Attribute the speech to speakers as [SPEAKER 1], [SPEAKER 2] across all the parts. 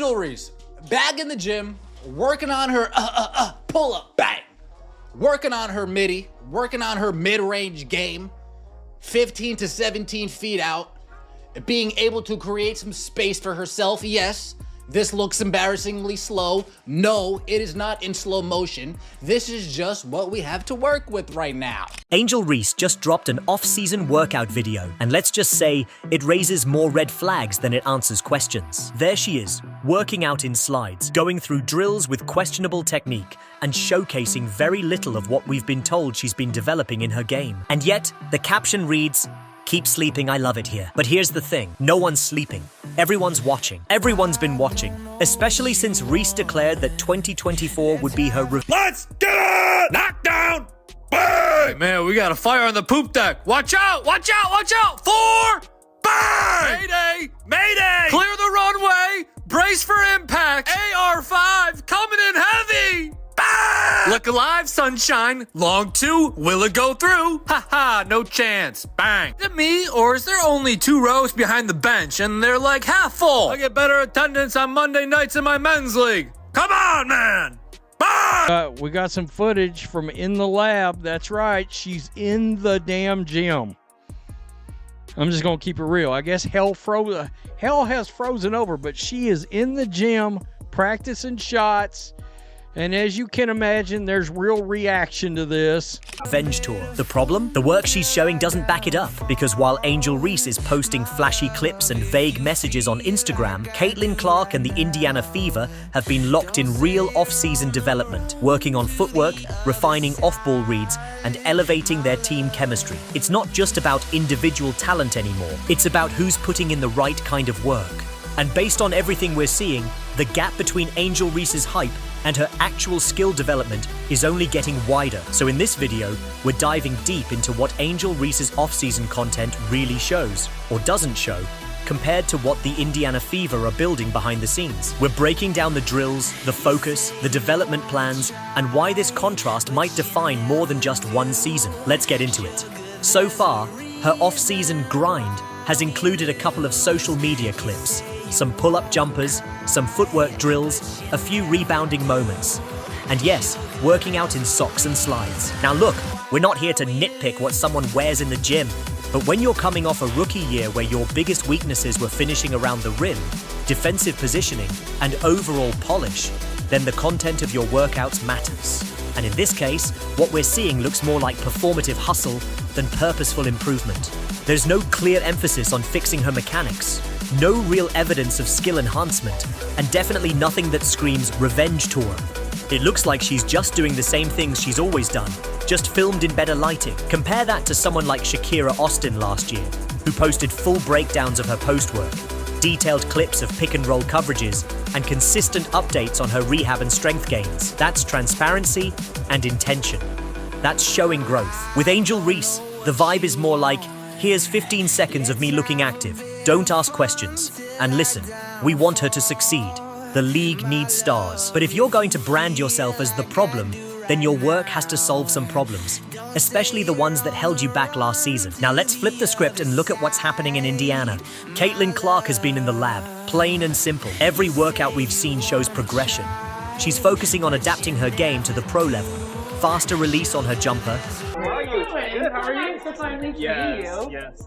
[SPEAKER 1] Angel Reese, back in the gym, working on her pull-up, bang. Working on her midi, working on her mid-range game, 15 to 17 feet out, being able to create some space for herself. Yes, this looks embarrassingly slow. No, it is not in slow motion. This is just what we have to work with right now.
[SPEAKER 2] Angel Reese just dropped an off-season workout video, and let's just say it raises more red flags than it answers questions. There she is, working out in slides, going through drills with questionable technique, and showcasing very little of what we've been told she's been developing in her game. And yet, the caption reads, "Keep sleeping, I love it here." But here's the thing, no one's sleeping. Everyone's watching. Everyone's been watching, especially since Reese declared that 2024 would be her
[SPEAKER 3] Let's get it! Knockdown! Bang! Hey man, we got a fire on the poop deck. Watch out! Watch out! Watch out! 4! Bang! Mayday! Mayday! Clear the runway! Brace for impact! AR-5 coming in heavy! Bang! Look alive, sunshine. Long 2, will it go through? Haha, no chance. Bang. Is it me, or is there only 2 rows behind the bench and they're like half full? I get better attendance on Monday nights in my men's league. Come on, man. Bang!
[SPEAKER 4] We got some footage from in the lab. That's right, she's in the damn gym. I'm just gonna keep it real. I guess hell has frozen over, but she is in the gym practicing shots. And as you can imagine, there's real reaction to this.
[SPEAKER 2] revenge tour. The problem? The work she's showing doesn't back it up, because while Angel Reese is posting flashy clips and vague messages on Instagram, Caitlin Clark and the Indiana Fever have been locked in real off-season development, working on footwork, refining off-ball reads, and elevating their team chemistry. It's not just about individual talent anymore, it's about who's putting in the right kind of work. And based on everything we're seeing, the gap between Angel Reese's hype and her actual skill development is only getting wider. So in this video, we're diving deep into what Angel Reese's off-season content really shows, or doesn't show, compared to what the Indiana Fever are building behind the scenes. We're breaking down the drills, the focus, the development plans, and why this contrast might define more than just one season. Let's get into it. So far, her off-season grind has included a couple of social media clips, some pull-up jumpers, some footwork drills, a few rebounding moments. And yes, working out in socks and slides. Now look, we're not here to nitpick what someone wears in the gym, but when you're coming off a rookie year where your biggest weaknesses were finishing around the rim, defensive positioning, and overall polish, then the content of your workouts matters. And in this case, what we're seeing looks more like performative hustle than purposeful improvement. There's no clear emphasis on fixing her mechanics, no real evidence of skill enhancement, and definitely nothing that screams revenge tour. It looks like she's just doing the same things she's always done, just filmed in better lighting. Compare that to someone like Shakira Austin last year, who posted full breakdowns of her post work, detailed clips of pick and roll coverages, and consistent updates on her rehab and strength gains. That's transparency and intention. That's showing growth. With Angel Reese, the vibe is more like, here's 15 seconds of me looking active. Don't ask questions. And listen, we want her to succeed. The league needs stars. But if you're going to brand yourself as the problem, then your work has to solve some problems, especially the ones that held you back last season. Now let's flip the script and look at what's happening in Indiana. Caitlin Clark has been in the lab, plain and simple. Every workout we've seen shows progression. She's focusing on adapting her game to the pro level. Faster release on her jumper.
[SPEAKER 5] How are you? Good. How are you? So finally to meet you.
[SPEAKER 6] Yes.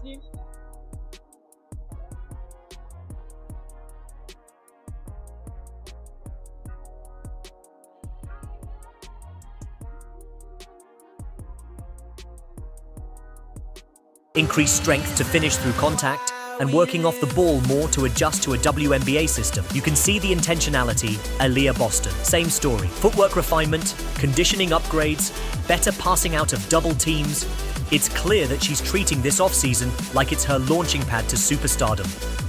[SPEAKER 2] Increased strength to finish through contact, and working off the ball more to adjust to a WNBA system. You can see the intentionality. Aaliyah Boston, same story. Footwork refinement, conditioning upgrades, better passing out of double teams. It's clear that she's treating this offseason like it's her launching pad to superstardom.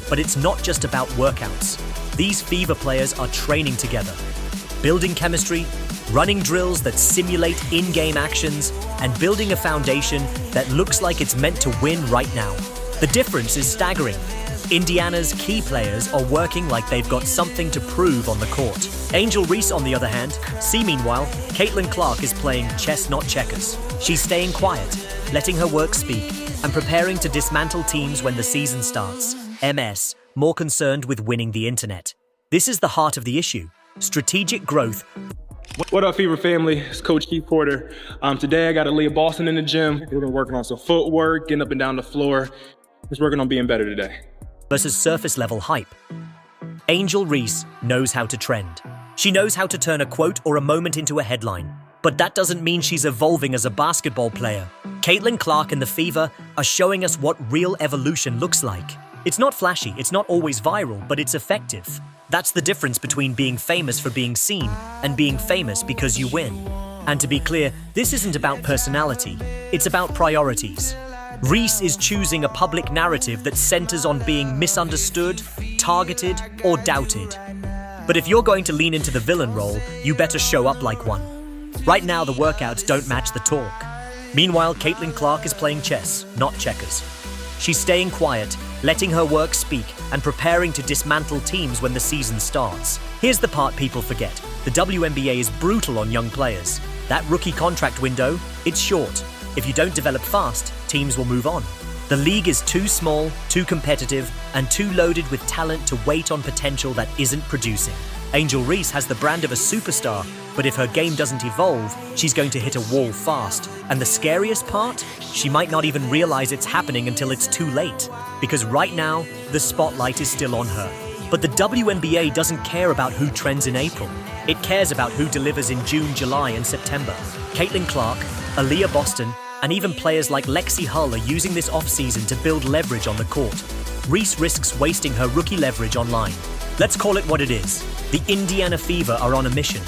[SPEAKER 2] But it's not just about workouts. These Fever players are training together, building chemistry, running drills that simulate in-game actions, and building a foundation that looks like it's meant to win right now. The difference is staggering. Indiana's key players are working like they've got something to prove on the court. Angel Reese, on the other hand, meanwhile, Caitlin Clark is playing chess, not checkers. She's staying quiet, letting her work speak, and preparing to dismantle teams when the season starts. MS, more concerned with winning the internet. This is the heart of the issue. Strategic growth.
[SPEAKER 6] What up, Fever family? It's Coach Keith Porter. Today I got Aaliyah Boston in the gym. We're been working on some footwork, getting up and down the floor. Just working on being better today.
[SPEAKER 2] Versus surface level hype. Angel Reese knows how to trend. She knows how to turn a quote or a moment into a headline. But that doesn't mean she's evolving as a basketball player. Caitlin Clark and the Fever are showing us what real evolution looks like. It's not flashy, it's not always viral, but it's effective. That's the difference between being famous for being seen and being famous because you win. And to be clear, this isn't about personality, it's about priorities. Reese is choosing a public narrative that centers on being misunderstood, targeted, or doubted. But if you're going to lean into the villain role, you better show up like one. Right now, the workouts don't match the talk. Meanwhile, Caitlin Clark is playing chess, not checkers. She's staying quiet, letting her work speak, and preparing to dismantle teams when the season starts. Here's the part people forget. The WNBA is brutal on young players. That rookie contract window, it's short. If you don't develop fast, teams will move on. The league is too small, too competitive, and too loaded with talent to wait on potential that isn't producing. Angel Reese has the brand of a superstar, but if her game doesn't evolve, she's going to hit a wall fast. And the scariest part? She might not even realize it's happening until it's too late. Because right now, the spotlight is still on her. But the WNBA doesn't care about who trends in April. It cares about who delivers in June, July, and September. Caitlin Clark, Aaliyah Boston, and even players like Lexi Hull are using this offseason to build leverage on the court. Reese risks wasting her rookie leverage online. Let's call it what it is. The Indiana Fever are on a mission.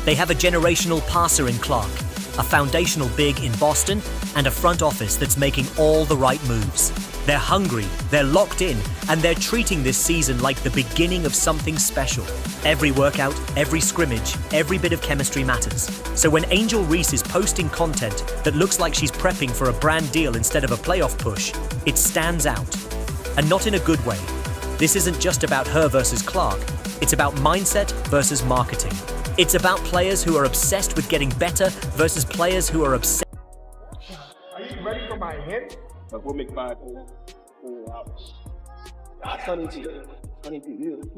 [SPEAKER 2] They have a generational passer in Clark, a foundational big in Boston, and a front office that's making all the right moves. They're hungry, they're locked in, and they're treating this season like the beginning of something special. Every workout, every scrimmage, every bit of chemistry matters. So when Angel Reese is posting content that looks like she's prepping for a brand deal instead of a playoff push, it stands out. And not in a good way. This isn't just about her versus Clark. It's about mindset versus marketing. It's about players who are obsessed with getting better versus players who are obsessed.
[SPEAKER 6] Are you ready for my hint? We'll make 5 hours. Funny to you.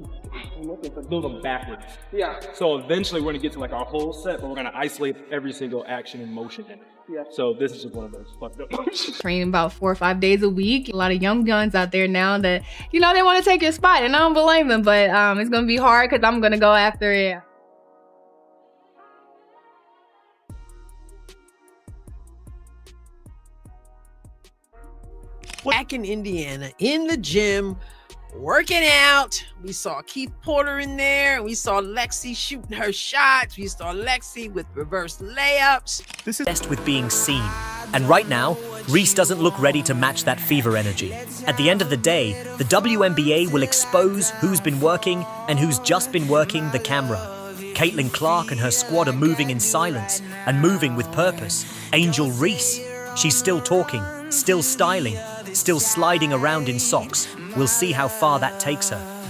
[SPEAKER 6] I'm looking for build them backwards. Yeah. So eventually we're gonna get to like our whole set, but we're gonna isolate every single action and motion in it. Yeah. So this is just one of those fucked up motions.
[SPEAKER 7] Training about 4 or 5 days a week. A lot of young guns out there now that, they want to take your spot, and I don't blame them, but it's gonna be hard because I'm gonna go after it.
[SPEAKER 8] Back in Indiana, in the gym, working out. We saw Keith Porter in there. We saw Lexi shooting her shots. We saw Lexi with reverse layups.
[SPEAKER 2] This is best with being seen. And right now, Reese doesn't look ready to match that Fever energy. At the end of the day, the WNBA will expose who's been working and who's just been working the camera. Caitlin Clark and her squad are moving in silence and moving with purpose. Angel Reese, she's still talking, still styling, still sliding around in socks. We'll see how far that takes her.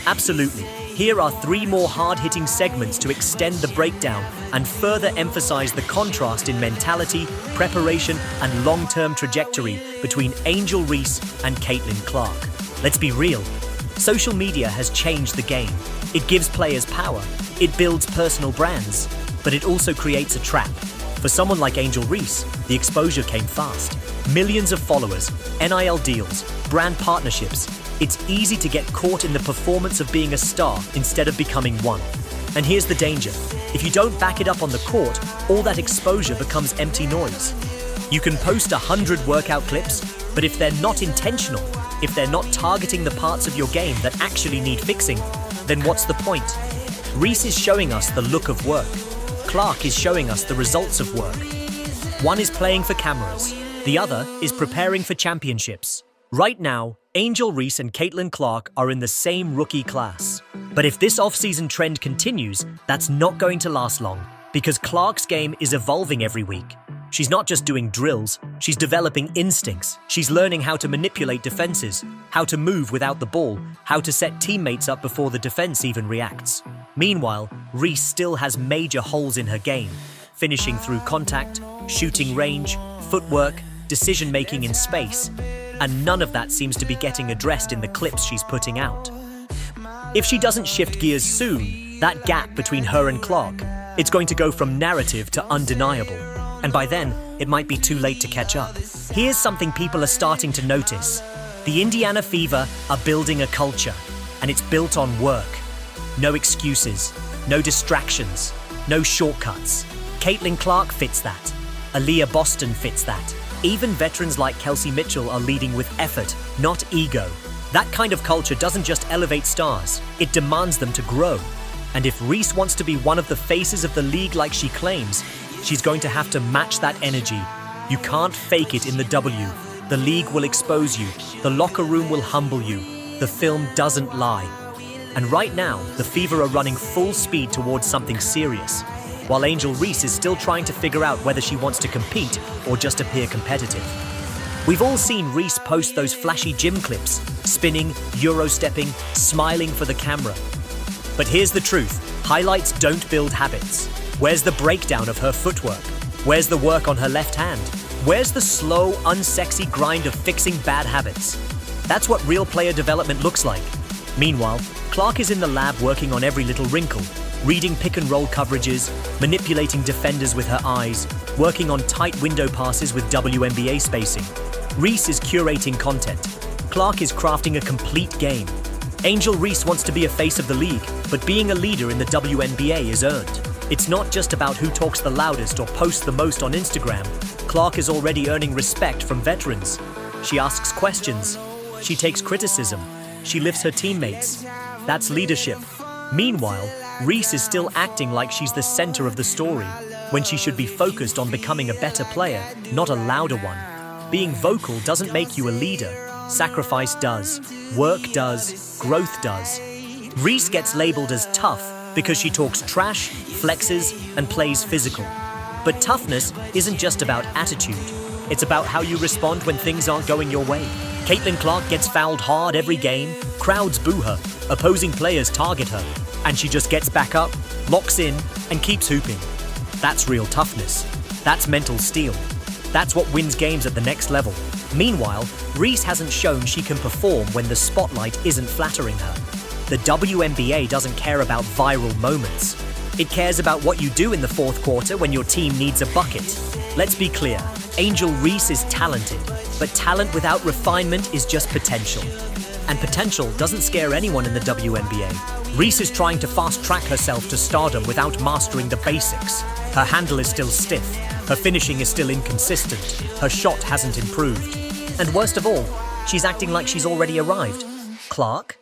[SPEAKER 2] Absolutely. Here are 3 more hard-hitting segments to extend the breakdown and further emphasize the contrast in mentality, preparation, and long-term trajectory between Angel Reese and Caitlin Clark. Let's be real. Social media has changed the game. It gives players power. It builds personal brands. But it also creates a trap. For someone like Angel Reese, the exposure came fast. Millions of followers, NIL deals, brand partnerships. It's easy to get caught in the performance of being a star instead of becoming one. And here's the danger. If you don't back it up on the court, all that exposure becomes empty noise. You can post 100 workout clips, but if they're not intentional, if they're not targeting the parts of your game that actually need fixing, then what's the point? Reese is showing us the look of work. Clark is showing us the results of work. One is playing for cameras. The other is preparing for championships. Right now, Angel Reese and Caitlin Clark are in the same rookie class. But if this offseason trend continues, that's not going to last long, because Clark's game is evolving every week. She's not just doing drills, she's developing instincts. She's learning how to manipulate defenses, how to move without the ball, how to set teammates up before the defense even reacts. Meanwhile, Reese still has major holes in her game, finishing through contact, shooting range, footwork, decision-making in space, and none of that seems to be getting addressed in the clips she's putting out. If she doesn't shift gears soon, that gap between her and Clark, it's going to go from narrative to undeniable. And by then, it might be too late to catch up. Here's something people are starting to notice. The Indiana Fever are building a culture, and it's built on work. No excuses, no distractions, no shortcuts. Caitlin Clark fits that. Aaliyah Boston fits that. Even veterans like Kelsey Mitchell are leading with effort, not ego. That kind of culture doesn't just elevate stars, it demands them to grow. And if Reese wants to be one of the faces of the league like she claims, she's going to have to match that energy. You can't fake it in the W. The league will expose you. The locker room will humble you. The film doesn't lie. And right now, the Fever are running full speed towards something serious, while Angel Reese is still trying to figure out whether she wants to compete or just appear competitive. We've all seen Reese post those flashy gym clips, spinning, Euro-stepping, smiling for the camera. But here's the truth, highlights don't build habits. Where's the breakdown of her footwork? Where's the work on her left hand? Where's the slow, unsexy grind of fixing bad habits? That's what real player development looks like. Meanwhile, Clark is in the lab working on every little wrinkle, reading pick-and-roll coverages, manipulating defenders with her eyes, working on tight window passes with WNBA spacing. Reese is curating content. Clark is crafting a complete game. Angel Reese wants to be a face of the league, but being a leader in the WNBA is earned. It's not just about who talks the loudest or posts the most on Instagram. Clark is already earning respect from veterans. She asks questions. She takes criticism. She lifts her teammates. That's leadership. Meanwhile, Reese is still acting like she's the center of the story, when she should be focused on becoming a better player, not a louder one. Being vocal doesn't make you a leader. Sacrifice does. Work does. Growth does. Reese gets labeled as tough because she talks trash, flexes, and plays physical. But toughness isn't just about attitude. It's about how you respond when things aren't going your way. Caitlin Clark gets fouled hard every game, crowds boo her, opposing players target her, and she just gets back up, locks in, and keeps hooping. That's real toughness. That's mental steel. That's what wins games at the next level. Meanwhile, Reese hasn't shown she can perform when the spotlight isn't flattering her. The WNBA doesn't care about viral moments. It cares about what you do in the fourth quarter when your team needs a bucket. Let's be clear, Angel Reese is talented, but talent without refinement is just potential. And potential doesn't scare anyone in the WNBA. Reese is trying to fast-track herself to stardom without mastering the basics. Her handle is still stiff. Her finishing is still inconsistent. Her shot hasn't improved. And worst of all, she's acting like she's already arrived. Clark?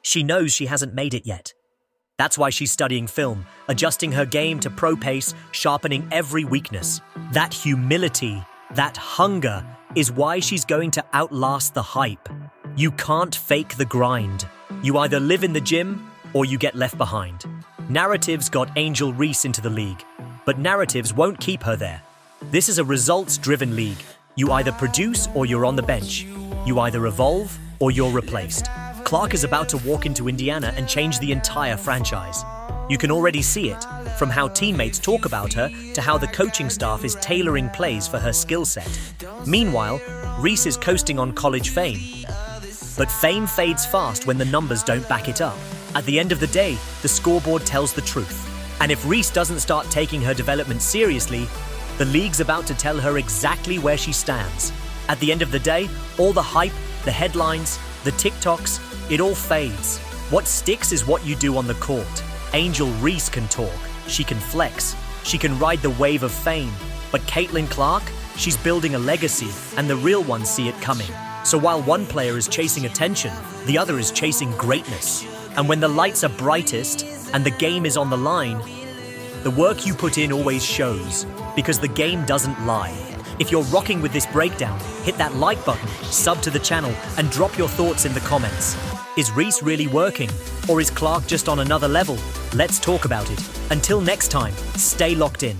[SPEAKER 2] She knows she hasn't made it yet. That's why she's studying film, adjusting her game to pro pace, sharpening every weakness. That humility, that hunger, is why she's going to outlast the hype. You can't fake the grind. You either live in the gym or you get left behind. Narratives got Angel Reese into the league, but narratives won't keep her there. This is a results-driven league. You either produce or you're on the bench. You either evolve or you're replaced. Clark is about to walk into Indiana and change the entire franchise. You can already see it, from how teammates talk about her to how the coaching staff is tailoring plays for her skill set. Meanwhile, Reese is coasting on college fame. But fame fades fast when the numbers don't back it up. At the end of the day, the scoreboard tells the truth. And if Reese doesn't start taking her development seriously, the league's about to tell her exactly where she stands. At the end of the day, all the hype, the headlines, the TikToks, it all fades. What sticks is what you do on the court. Angel Reese can talk, she can flex, she can ride the wave of fame. But Caitlin Clark, she's building a legacy, and the real ones see it coming. So while one player is chasing attention, the other is chasing greatness. And when the lights are brightest and the game is on the line, the work you put in always shows, because the game doesn't lie. If you're rocking with this breakdown, hit that like button, sub to the channel, and drop your thoughts in the comments. Is Reese really working? Or is Clark just on another level? Let's talk about it. Until next time, stay locked in.